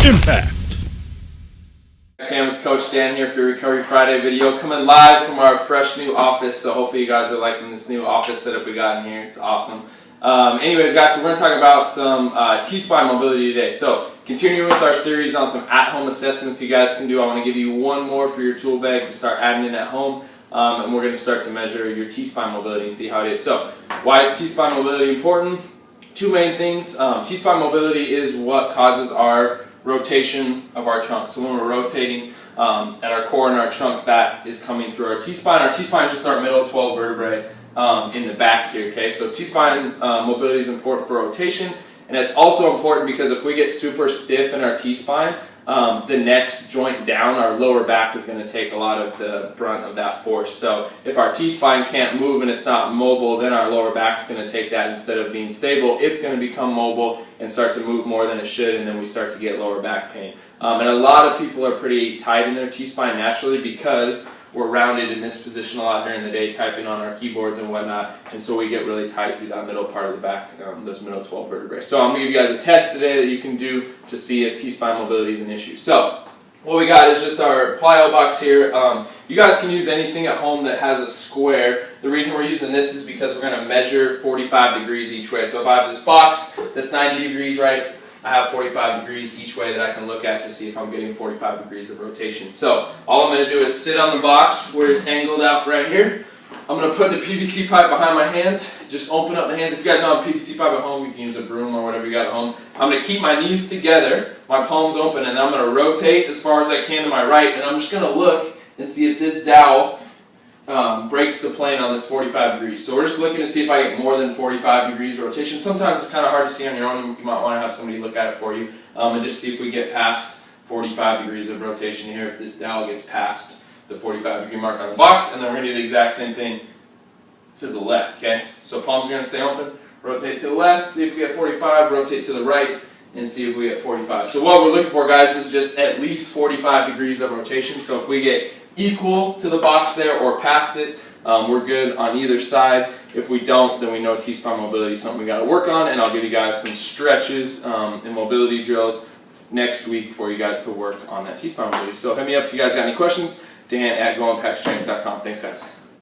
Impact. Fam, it's Coach Dan here for your Recovery Friday video, coming live from our fresh new office. So hopefully you guys are liking this new office setup we got in here. It's awesome. Anyways, guys, so we're going to talk about some T-spine mobility today. So continuing with our series on some at-home assessments you guys can do, I want to give you one more for your tool bag to start adding in at home. And we're going to start to measure your T-spine mobility and see how it is. So why is T-spine mobility important? Two main things. T-spine mobility is what causes our rotation of our trunk. So when we're rotating at our core and our trunk, that is coming through our T-spine. Our T-spine is just our middle 12 vertebrae in the back here, okay? So T-spine mobility is important for rotation, and it's also important because if we get super stiff in our T-spine, the next joint down, our lower back, is going to take a lot of the brunt of that force. So if our T-spine can't move and it's not mobile, then our lower back's going to take that. Instead of being stable, it's going to become mobile and start to move more than it should, and then we start to get lower back pain. And a lot of people are pretty tight in their T-spine naturally because we're rounded in this position a lot during the day, typing on our keyboards and whatnot, and so we get really tight through that middle part of the back, those middle 12 vertebrae. So I'm going to give you guys a test today that you can do to see if T-spine mobility is an issue. So what we got is just our plyo box here. You guys can use anything at home that has a square. The reason we're using this is because we're going to measure 45 degrees each way. So if I have this box that's 90 degrees, right, I have 45 degrees each way that I can look at to see if I'm getting 45 degrees of rotation. So all I'm going to do is sit on the box where it's angled out right here. I'm going to put the PVC pipe behind my hands. Just open up the hands. If you guys don't have a PVC pipe at home, you can use a broom or whatever you got at home. I'm going to keep my knees together, my palms open, and I'm going to rotate as far as I can to my right, and I'm just going to look and see if this dowel breaks the plane on this 45 degrees. So we're just looking to see if I get more than 45 degrees rotation. Sometimes it's kind of hard to see on your own. You might want to have somebody look at it for you and just see if we get past 45 degrees of rotation here, if this dowel gets past the 45 degree mark on the box. And then we're going to do the exact same thing to the left, okay? So palms are going to stay open, rotate to the left, see if we get 45, rotate to the right, and see if we get 45. So what we're looking for, guys, is just at least 45 degrees of rotation. So if we get equal to the box there or past it, we're good on either side. If we don't, then we know T-spine mobility is something we got to work on, and I'll give you guys some stretches and mobility drills next week for you guys to work on that T-spine mobility. So hit me up if you guys got any questions. Dan@goimpactstrength.com. Thanks, guys.